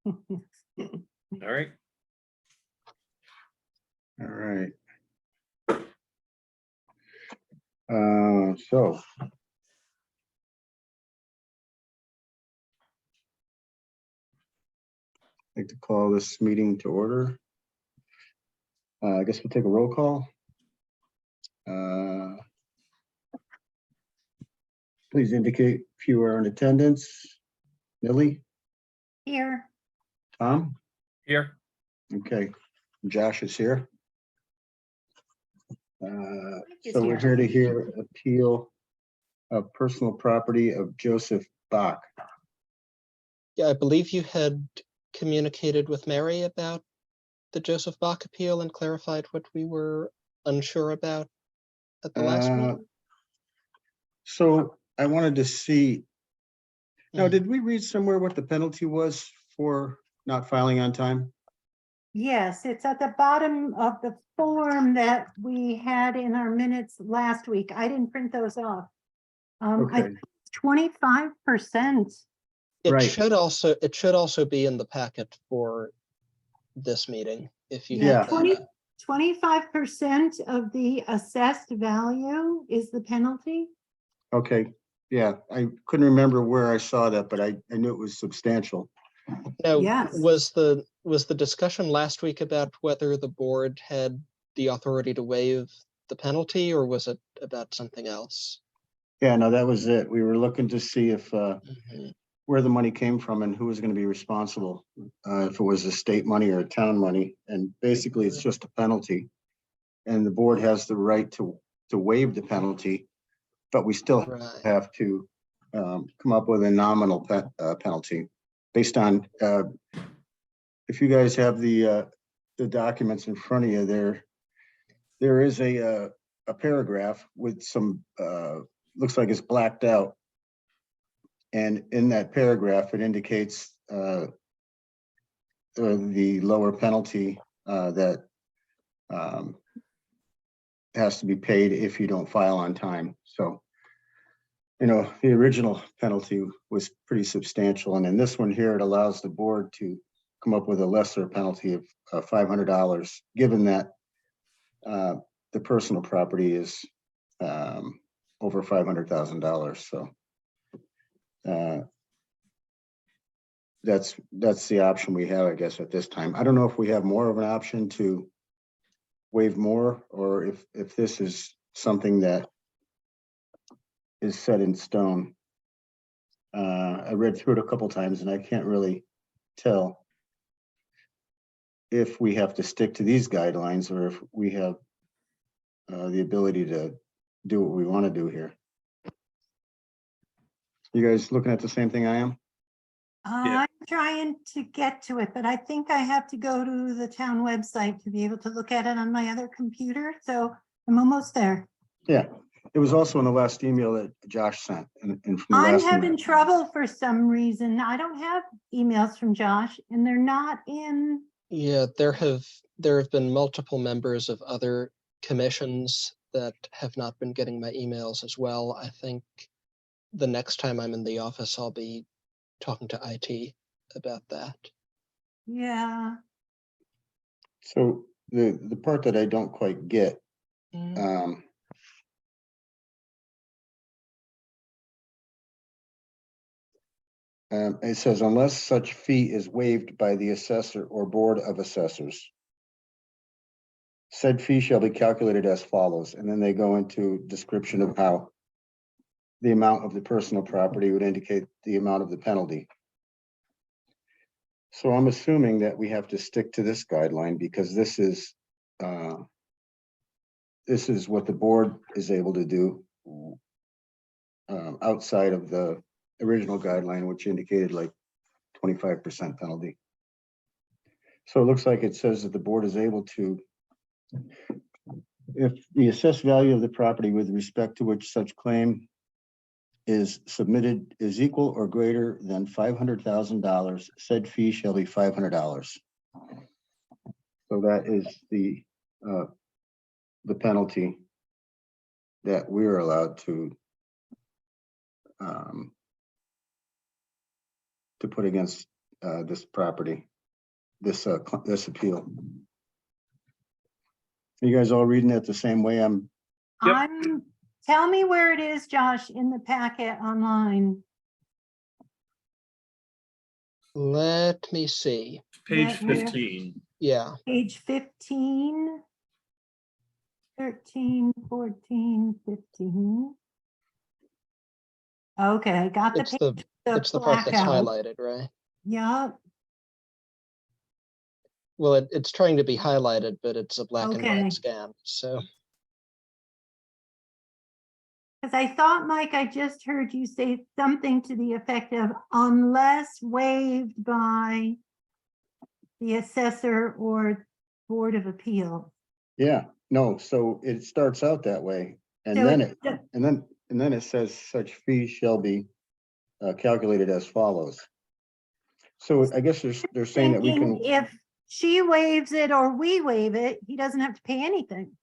All right. All right. So. I'd like to call this meeting to order. I guess we'll take a roll call. Please indicate if you are in attendance. Millie, Here. Tom, Here. okay, Josh is here. Is So we're here. here to hear appeal of personal property of Joseph Bach. Yeah, I believe you had communicated with Mary about the Joseph Bach appeal and clarified what we were unsure about at the last meeting. So I wanted to see, now, Mhm. did we read somewhere what the penalty was for not filing on time? Yes, it's at the bottom of the form that we had in our minutes last week. I didn't print those off. Okay, 25%. It right. should also be in the packet for this meeting, if you Yeah. have that. 25% of the assessed value is the penalty. Okay, yeah, I couldn't remember where I saw that, but I knew it was substantial. Now, Yes. was the discussion last week about whether the board had the authority to waive the penalty, or was it about something else? Yeah, no, that was it. We were looking to see if, Mhm. where the money came from and who was gonna be responsible. If it was a state money or a town money, and basically it's just a penalty. And the board has the right to waive the penalty, but we still Right. have to come up with a nominal penalty based on, if you guys have the documents in front of you, there is a paragraph with some, looks like it's blacked out. And in that paragraph, it indicates the lower penalty that has to be paid if you don't file on time. So, you know, the original penalty was pretty substantial. And in this one here, it allows the board to come up with a lesser penalty of $500, given that the personal property is over $500,000. So that's the option we have, I guess, at this time. I don't know if we have more of an option to waive more, or if this is something that is set in stone. I read through it a couple times and I can't really tell if we have to stick to these guidelines or if we have the ability to do what we want to do here. You guys looking at the same thing I am? I'm trying to get to it, but I think I have to go to the town website to be able to look at it on my other computer. So I'm almost there. Yeah, it was also in the last email that Josh sent. And from the I'm last having email. trouble for some reason. I don't have emails from Josh and they're not in. Yeah, there have been multiple members of other commissions that have not been getting my emails as well. I think the next time I'm in the office, I'll be talking to IT about that. Yeah. So the part that I don't quite get, it says unless such fee is waived by the assessor or board of assessors, said fee shall be calculated as follows. And then they go into description of how the amount of the personal property would indicate the amount of the penalty. So I'm assuming that we have to stick to this guideline because this is what the board is able to do outside of the original guideline, which indicated like 25% penalty. So it looks like it says that the board is able to, if the assessed value of the property with respect to which such claim is submitted is equal or greater than $500,000, said fee shall be $500. So that is the penalty that we're allowed to put against this property, this appeal. You guys all reading it the same way? Yep. Tell me where it is, Josh, in the packet online. Let me see. Page Yeah, yeah. 15. Yeah, Page 15, 13, 14, 15. Okay, got the it's the page. it's the part that's blackout. highlighted, right? Yep, Well, it's trying to be highlighted, but it's a black and Okay. white scan. So because I thought, Mike, I just heard you say something to the effect of unless waived by the assessor or Board of Appeals. Yeah, no, so it starts out that way, and So then it- and then it says such fees shall be calculated as follows. So I guess they're saying that we Thinking can, if she waives it or we waive it, he doesn't have to pay anything.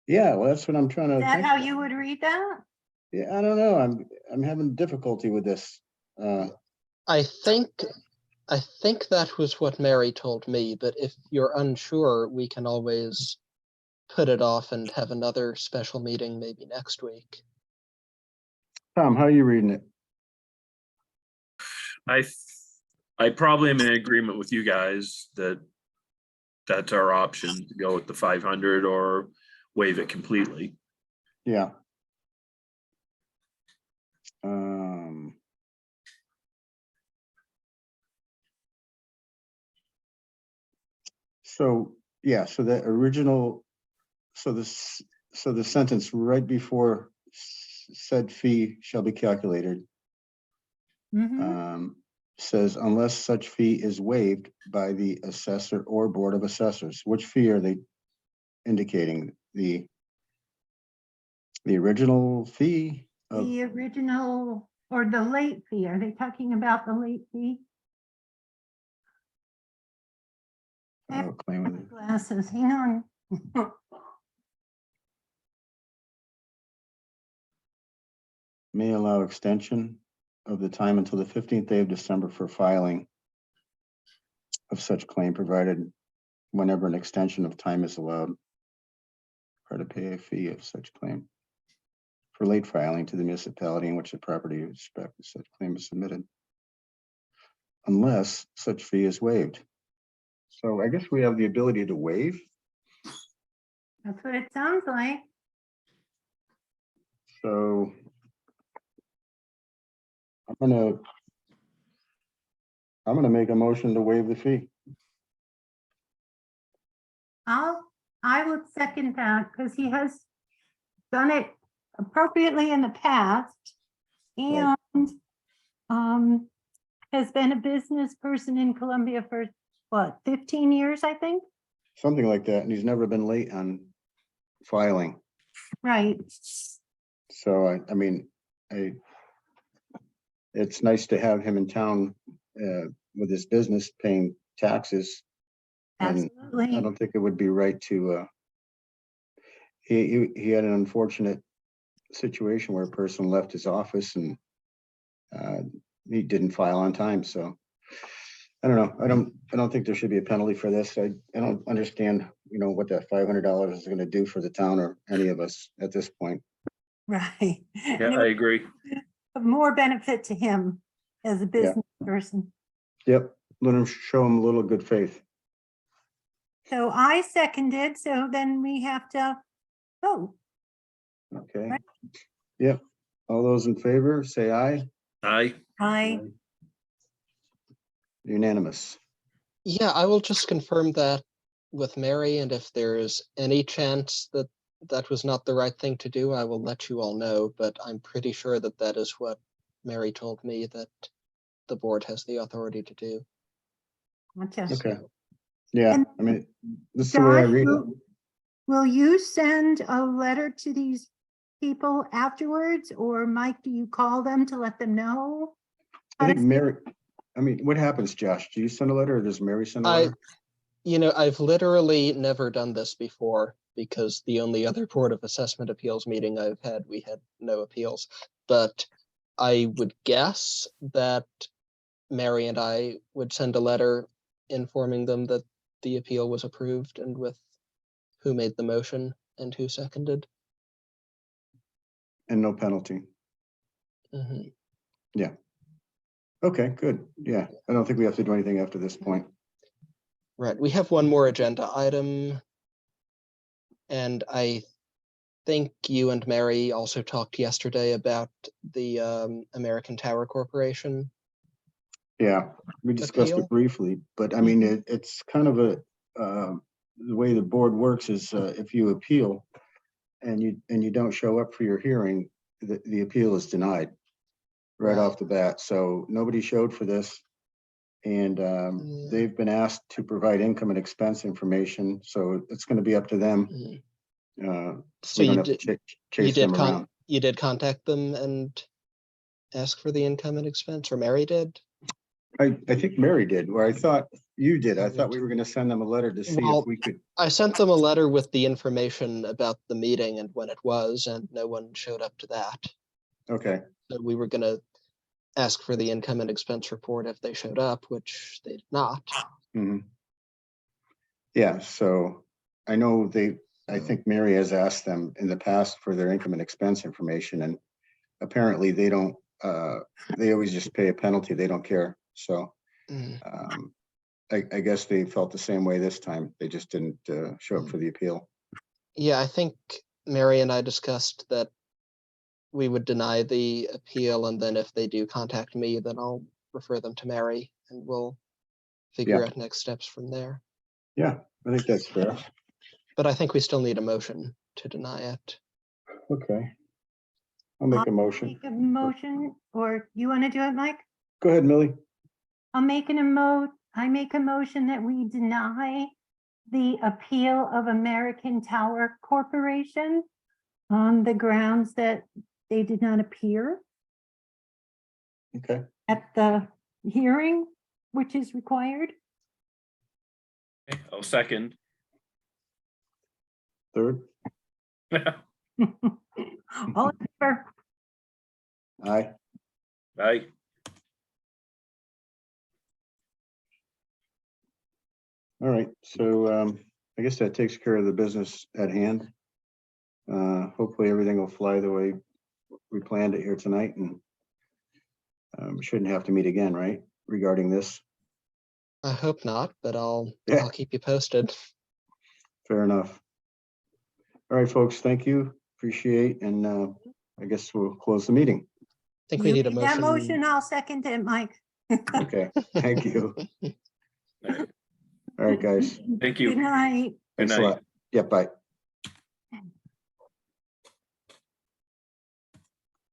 yeah, well, that's what I'm trying to Is that think. how you would read that? Yeah, I don't know, I'm having difficulty with this. I think that was what Mary told me, but if you're unsure, we can always put it off and have another special meeting maybe next week. Tom, how are you reading it? I probably am in agreement with you guys that that's our option, to go with the 500 or waive it completely. Yeah. So, yeah, so the original, so the sentence right before said fee shall be calculated, Mhm. says unless such fee is waived by the assessor or Board of Assessors. Which fee are they indicating? The original fee of, The original or the late fee, are they talking about the late fee? claim of- Glasses, hang on. may allow extension of the time until the 15th day of December for filing of such claim, provided whenever an extension of time is allowed, or to pay a fee of such claim for late filing to the municipality in which the property with respect to such claim is submitted, unless such fee is waived. So I guess we have the ability to waive. That's what it sounds like. So I'm gonna make a motion to waive the fee. I would second that because he has done it appropriately in the past. Right. And has been a business person in Columbia for what, 15 years, I think? Something like that, and he's never been late on filing. Right. So I mean, it's nice to have him in town with his business paying taxes. And I Absolutely. don't think it would be right to, he had an unfortunate situation where a person left his office and he didn't file on time, so. I don't know, I don't think there should be a penalty for this. I don't understand, what that $500 is gonna do for the town or any of us at this point. Right. Yeah, And it I agree. would more benefit to him as a business person. Yep, let him show him a little good faith. So I seconded, so then we have to vote. Okay. Right. Yep, all those in favor, say aye. I Unanimous. Yeah, I will just confirm that with Mary, and if there's any chance that that was not the right thing to do, I will let you all know, but I'm pretty sure that that is what Mary told me that the board has the authority to do. gotcha. Okay. Yeah, And I mean, this is the way I Josh, read it. will you send a letter to these people afterwards, or Mike, do you call them to let them know? I think Mary, what happens, Josh? Do you send a letter or does Mary send a letter? I've literally never done this before because the only other Board of Assessment Appeals meeting I've had, we had no appeals. But I would guess that Mary and I would send a letter informing them that the appeal was approved and with who made the motion and who seconded. And no penalty. Mhm. Okay, good. Yeah, I don't think we have to do anything after this point. Right, we have one more agenda item. And I think you and Mary also talked yesterday about the American Tower Corporation. Yeah, we discussed Appeal? it briefly, but I mean, it's kind of a, the way the board works is, if you appeal and you don't show up for your hearing, the appeal is denied right Right. off the bat. So nobody showed for this. And Yeah. they've been asked to provide income and expense information, so it's gonna be up to them. Mhm. So we don't have to chase them around. You did contact them and ask for the income and expense, or Mary did? I think Mary did, or I thought you did. I thought we were gonna send them a letter to see Well, if we could. I sent them a letter with the information about the meeting and when it was, and no one showed up to that. Okay, So we were gonna ask for the income and expense report if they showed up, which they did not. mhm. Yeah, so I know I think Mary has asked them in the past for their income and expense information, and apparently they don't, they always just pay a penalty. They don't care. So Mm. I guess they felt the same way this time. They just didn't show up for the appeal. Yeah, I think Mary and I discussed that we would deny the appeal, and then if they do contact me, then I'll refer them to Mary and we'll figure Yeah. out next steps from there. Yeah, I think that's fair. But I think we still need a motion to deny it. Okay. I'll make a motion. Make a motion, or you want to do it, Mike? Go ahead, Millie. I make a motion that we deny the appeal of American Tower Corporation on the grounds that they did not appear Okay, at the hearing, which is required. I'll second. third. All in favor? Aye. Right. All right, so I guess that takes care of the business at hand. Hopefully everything will fly the way we planned it here tonight, and we shouldn't have to meet again, right, regarding this? I hope not, but I'll Yeah. keep you posted. Fair enough. All right, folks, thank you, appreciate, and I guess we'll close the meeting. I think we You need a made that motion. I'll second it, Mike. Okay, thank you. All right. All right, guys. Thank you. Good night. Good Thanks a night. lot. Yeah, bye.